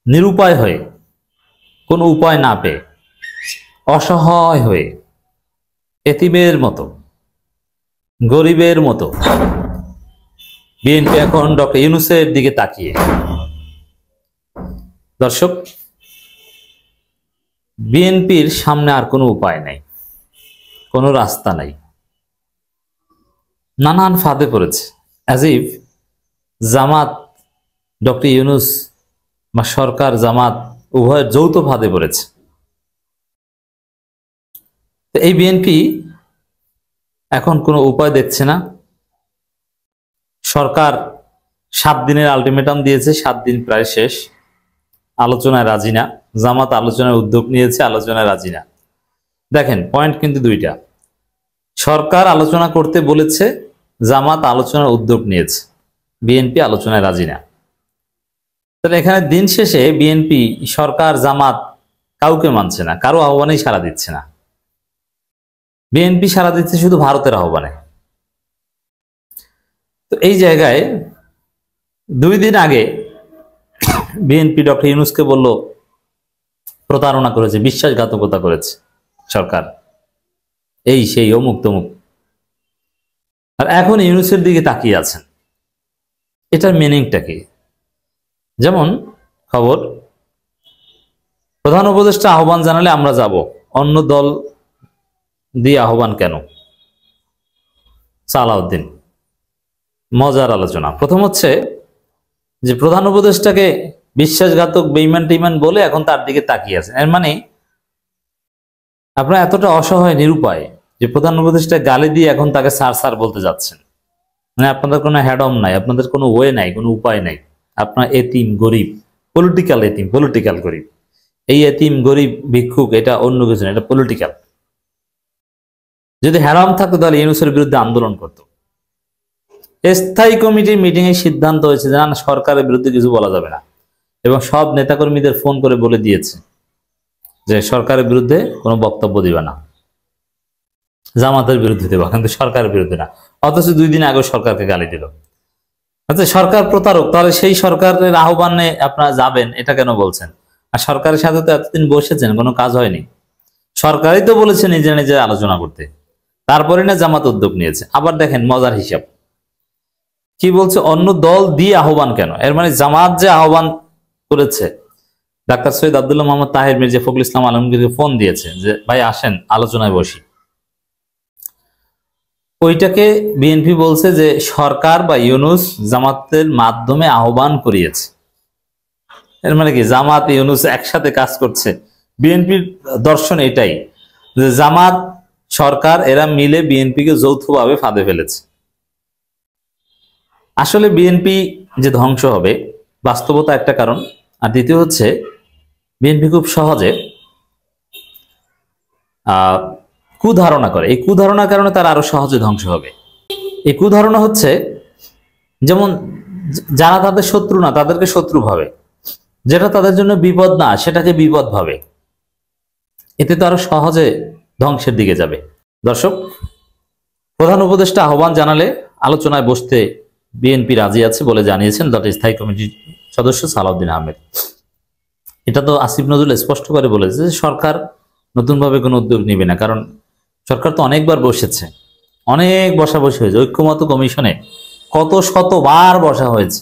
নিরুপায় হয়ে, কোনো উপায় না পেয়ে, অসহায় হয়ে, এতিমের মতো, গরিবের মতো বিএনপি এখন ডক্টর ইউনূসের দিকে তাকিয়ে। দর্শক, বিএনপির সামনে আর কোনো উপায় নাই, কোনো রাস্তা নাই, নানান ফাঁদে পড়েছে। As if Jamaat, doctor Yunus বা সরকার জামাত উভয়ের যৌথ ফাঁদে পড়েছে। তো এই বিএনপি এখন কোনো উপায় দেখছে না। সরকার 7 দিনের আলটিমেটাম দিয়েছে, 7 দিন প্রায় শেষ, আলোচনায় রাজি না। জামাত আলোচনার উদ্যোগ নিয়েছে, আলোচনায় রাজি না। দেখেন, পয়েন্ট কিন্তু দুইটা। সরকার আলোচনা করতে বলেছে, জামাত আলোচনার উদ্যোগ নিয়েছে, বিএনপি আলোচনায় রাজি না। তাহলে এখানে দিন শেষে বিএনপি, সরকার, জামাত কাউকে মানছে না, কারো আহ্বানেই সাড়া দিচ্ছে না। বিএনপি সাড়া দিচ্ছে শুধু ভারতের আহ্বানে। তো এই জায়গায় 2 দিন আগে বিএনপি ডক্টর ইউনূসকে বলল প্রতারণা করেছে, বিশ্বাসঘাতকতা করেছে সরকার, এই সেই অমুক তমুক। আর এখন ইউনূসের দিকে তাকিয়ে আছেন। এটার মিনিংটা কি? যেমন খবর, প্রধান উপদেষ্টা আহ্বান জানালে আমরা যাব, অন্য দল দিয়ে আহ্বান কেন? সালাউদ্দিন। মজার আলোচনা। প্রথম হচ্ছে যে প্রধান উপদেষ্টাকে বিশ্বাসঘাতক, বেঈমান টিমান বলে এখন তার দিকে তাকিয়ে আছেন। এর মানে আপনারা এতটা অসহায়, নিরুপায় যে প্রধান উপদেষ্টা গালি দিয়ে এখন তাকে স্যার স্যার বলতে যাচ্ছেন। মানে আপনাদের কোনো হ্যাডম নাই, আপনাদের কোনো ওয়ে নাই, কোনো উপায় নাই। আপনার এতিম, গরিব, পলিটিক্যাল এতিম, পলিটিক্যাল গরিব। এই এতিম, গরিব, ভিক্ষুক এটা অন্য কিছু না, এটা পলিটিক্যাল। যদি হ্যাডম থাকতো তাহলে ইউনূসের বিরুদ্ধে আন্দোলন করতো। স্থায়ী কমিটির মিটিং এ সিদ্ধান্ত হয়েছে যে না, সরকারের বিরুদ্ধে কিছু বলা যাবে না, এবং সব নেতাকর্মীদের ফোন করে বলে দিয়েছে যে সরকারের বিরুদ্ধে কোনো বক্তব্য দিবে না, জামাতের বিরুদ্ধে দেবা, কিন্তু সরকারের বিরুদ্ধে না। অথচ 2 দিন আগে সরকারকে গালি দিল। আচ্ছা, সরকার প্রতারক, তাহলে সেই সরকারের আহ্বানে আপনারা যাবেন, এটা কেন বলছেন? আর সরকারের সাথে তো এতদিন বসেছেন, কোনো কাজ হয়নি। সরকারই তো বলেছে নিজে নিজে আলোচনা করতে, তারপরে না জামাত উদ্যোগ নিয়েছে। আবার দেখেন মজার হিসাব কি বলছে, অন্য দল দিয়ে আহ্বান কেন? এর মানে জামাত যে আহ্বান করেছে, ডাক্তার সৈয়দ আব্দুল্লাহ মোহাম্মদ তাহের, মির্জা ফখরুল ইসলাম আলমগীরকে ফোন দিয়েছে যে ভাই আসেন আলোচনায় বসি, ওইটাকে বিএনপি বলছে যে সরকার বা ইউনূস জামাতের মাধ্যমে আহ্বান করিয়েছে। এর মানে কি জামাত ইউনূস একসাথে কাজ করছে? বিএনপির দর্শন এটাই যে জামাত, সরকার এরা মিলে বিএনপিকে যৌথভাবে ফাঁদে ফেলেছে। আসলে বিএনপি যে ধ্বংস হবে, বাস্তবতা একটা কারণ, আর দ্বিতীয় হচ্ছে বিএনপি খুব সহজে কুধারণা করে। এই কুধারণার কারণে তারা আরো সহজে ধ্বংস হবে। এই কুধারণা হচ্ছে, যেমন যারা তাদের শত্রু না তাদেরকে শত্রু ভাবে, যেটা তাদের জন্য বিপদ না সেটাকে বিপদ ভাবে। এতে তো আরো সহজে ধ্বংসের দিকে যাবে। দর্শক, প্রধান উপদেষ্টা আহ্বান জানালে আলোচনায় বসতে বিএনপি রাজি আছে বলে জানিয়েছেন দলটির স্থায়ী কমিটির সদস্য সালাউদ্দিন আহমেদ। এটা তো আসিফ নজরুল স্পষ্ট করে বলেছে যে সরকার নতুনভাবে কোনো উদ্যোগ নেবে না, কারণ সরকার তো অনেকবার বসেছে, অনেক বসাবসি হয়েছে। ঐক্যমত্য কমিশনে কত শতবার বসা হয়েছে,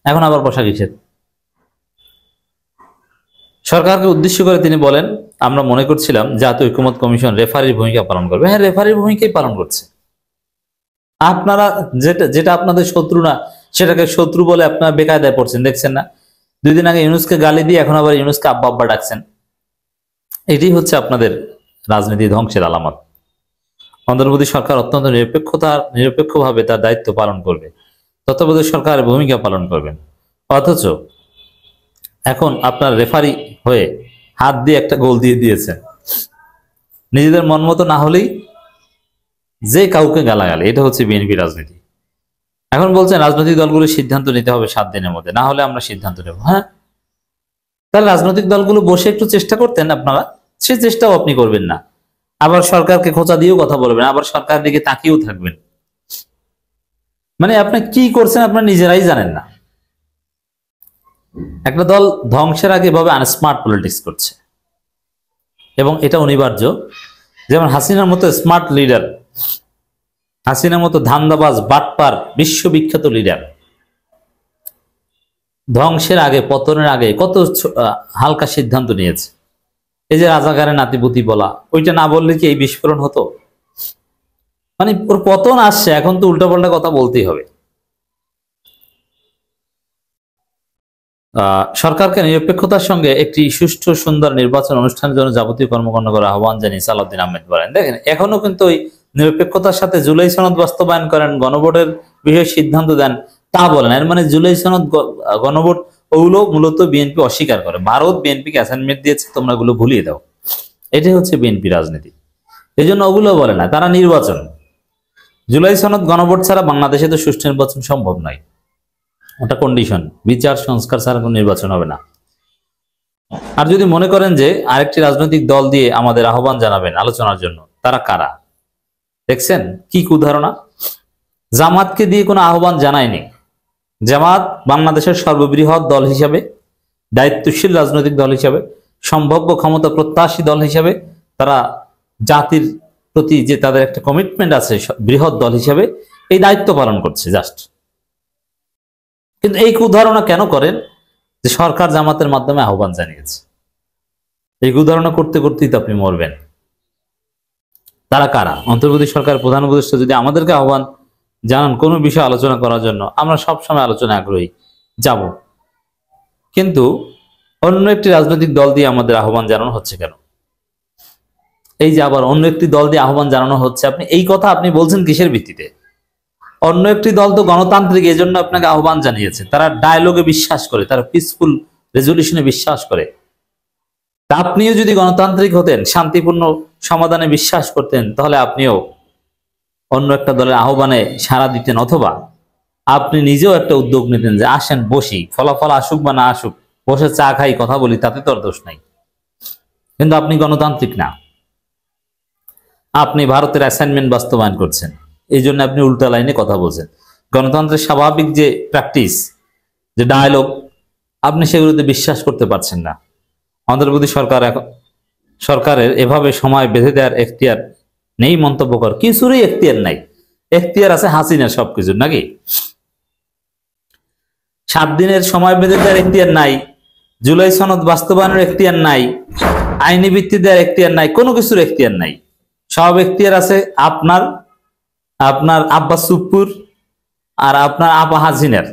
এখন আবার বসা কিসের? সরকারকে উদ্দেশ্য করে তিনি বলেন, আমরা মনে করছিলাম জাতীয় ঐক্যমত্য কমিশন রেফারির ভূমিকা পালন করবে। হ্যাঁ, রেফারির ভূমিকাই পালন করছে। আপনারা যেটা আপনাদের শত্রু না সেটাকে শত্রু বলে আপনারা বেকায়দায় পড়ছেন, দেখছেন না? 2 দিন আগে ইউনূসকে গালি দিয়ে এখন আবার ইউনূসকে আব্বা আব্বা ডাকছেন। এটাই হচ্ছে আপনাদের রাজনীতি ধ্বংসের আলামত। অন্তর্বর্তী সরকার অত্যন্ত নিরপেক্ষভাবে তার দায়িত্ব পালন করবে, তত্ত্বাবধায়ক সরকারের ভূমিকা পালন করবেন। অথচ এখন আপনার রেফারি হয়ে হাত দিয়ে একটা গোল দিয়ে দিয়েছেন। নিজেদের মন মতো না হলেই যে কাউকে গালাগালি, এটা হচ্ছে বিএনপি রাজনীতি। এখন বলছেন রাজনৈতিক দলগুলোর সিদ্ধান্ত নিতে হবে 7 দিনের মধ্যে, না হলে আমরা সিদ্ধান্ত নেব। হ্যাঁ, তাহলে রাজনৈতিক দলগুলো বসে একটু চেষ্টা করতেন আপনারা, সে চেষ্টাও আপনি করবেন না। আবার সরকারকে খোঁচা দিয়েও কথা বলবেন, আবার সরকারের দিকে তাকিয়েও থাকবেন। মানে আপনি কি করছেন আপনার নিজেরাই জানেন না। একটা দল ধ্বংসের আগে এভাবে আনস্মার্ট পলিটিক্স করছে, এবং এটা অনিবার্য। যেমন হাসিনার মতো স্মার্ট লিডার, হাসিনার মতো ধান্দাবাজ বাটপার বিশ্ববিখ্যাত লিডার ধ্বংসের আগে, পতনের আগে কত হালকা সিদ্ধান্ত নিয়েছে। এই যে রাজাকারের নাতিপুতি বলা, ওইটা না বললে কি এই বিস্ফোরণ হতো? মানে ওর পতন আসছে, এখন তো উল্টাপাল্টা কথা বলতেই হবে। সরকারকে নিরপেক্ষতার সঙ্গে একটি সুষ্ঠু সুন্দর নির্বাচন অনুষ্ঠানের জন্য যাবতীয় কর্মকাণ্ড করার আহ্বান জানিয়ে সালাউদ্দিন আহমেদ বলেন। দেখেন, এখনো কিন্তু ওই নিরপেক্ষতার সাথে জুলাই সনদ বাস্তবায়ন করেন, গণভোটের বিষয়ে সিদ্ধান্ত দেন, তা বলেন। এর মানে জুলাই সনদ, গণভোট, ওগুলো মূলত বিএনপি অস্বীকার করে। ভারত বিএনপিকে অ্যাসাইনমেন্ট দিয়েছে, তোমরা ওগুলো ভুলিয়ে দাও। এটাই হচ্ছে বিএনপি রাজনীতি। এই জন্য ওগুলো বলে না, তারা নির্বাচন, জুলাই সনদ গণভোট ছাড়া বাংলাদেশে তো সুষ্ঠু নির্বাচন সম্ভব নয়, ওটা কন্ডিশন। বিচার সংস্কার ছাড়া কোনো নির্বাচন হবে না। আর যদি মনে করেন যে আরেকটি রাজনৈতিক দল দিয়ে আমাদের আহ্বান জানাবেন আলোচনার জন্য, তারা কারা দেখছেন? কি কুধারণা! জামাতকে দিয়ে কোনো আহ্বান জানায়নি। জামাত বাংলাদেশের সর্ববৃহৎ দল হিসাবে, দায়িত্বশীল রাজনৈতিক দল হিসাবে, সম্ভাব্য ক্ষমতা প্রত্যাশী দল হিসাবে, তারা জাতির প্রতি যে তাদের একটা কমিটমেন্ট আছে, বৃহৎ দল হিসাবে এই দায়িত্ব পালন করছে জাস্ট। কিন্তু এই কুধারণা কেন করেন যে সরকার জামাতের মাধ্যমে আহ্বান জানিয়েছে? এই কুধারণা করতে করতেই তো আপনি মরবেন। তারা কারা? অন্তর্বর্তী সরকার প্রধান উপদেষ্টা যদি আমাদেরকে আহ্বান জানান কোনো বিষয় আলোচনা করার জন্য, আমরা সবসময় আলোচনায় আগ্রহী, যাব। কিন্তু অন্য একটি রাজনৈতিক দল দিয়ে আমাদের আহ্বান জানানো হচ্ছে কেন? এই যে আবার অন্য একটি দল দিয়ে আহ্বান জানানো হচ্ছে, আপনি এই কথা আপনি বলছেন কিসের ভিত্তিতে? অন্য একটি দল তো গণতান্ত্রিক, এই জন্য আপনাকে আহ্বান জানিয়েছে। তারা ডায়লগে বিশ্বাস করে, তারা পিসফুল রেজলিউশনে বিশ্বাস করে। তা আপনিও যদি গণতান্ত্রিক হতেন, শান্তিপূর্ণ সমাধানে বিশ্বাস করতেন, তাহলে আপনিও অন্য একটা দলের আহ্বানে সাড়া দিতেন, অথবা আপনি নিজেও একটা উদ্যোগ নিতেন যে আসেন বসি, ফলাফল আসুক বা না আসুক, বসে চা খাই, কথা বলি, তাতে তোর দোষ নাই। কিন্তু আপনি গণতান্ত্রিক না, আপনি ভারতের অ্যাসাইনমেন্ট বাস্তবায়ন করছেন, এই জন্য আপনি উল্টা লাইনে কথা বলছেন। গণতন্ত্রের স্বাভাবিক যে প্র্যাকটিস, যে ডায়ালগ, আপনি সেগুলোতে বিশ্বাস করতে পারছেন না। অন্তর্বর্তী সরকারের এভাবে সময় বেঁধে দেওয়ার এখতিয়ার নেই, মন্তব্য কর কিছুরই এখতিয়ার নাই। এখতিয়ার আছে হাসিনার সবকিছুর, নাকি? 7 দিনের সময় বেঁধে দেওয়ার এখতিয়ার নাই, জুলাই সনদ বাস্তবায়নের এখতিয়ার নাই, আইনি ভিত্তি দেওয়ার এখতিয়ার নাই, কোনো কিছুর এখতিয়ার নাই। সব এখতিয়ার আছে আপনার, আপনার আব্বা সুপ্পুর আর আপনার আপা হাসিনার,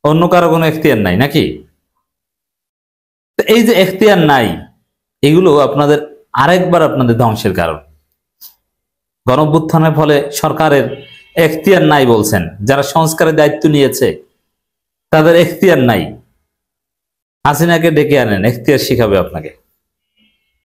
অন্য কারো কোনো এখতিয়ার নাই, নাকি? এই যে এখতিয়ার নাই, এগুলো আপনাদের আরেকবার আপনাদের ধ্বংসের কারণ। গণঅভ্যুত্থানের ফলে সরকারের এখতিয়ার নাই বলছেন, যারা সংস্কারের দায়িত্ব নিয়েছে তাদের এখতিয়ার নাই। হাসিনাকে ডেকে আনেন, এখতিয়ার শিখাবে আপনাকে।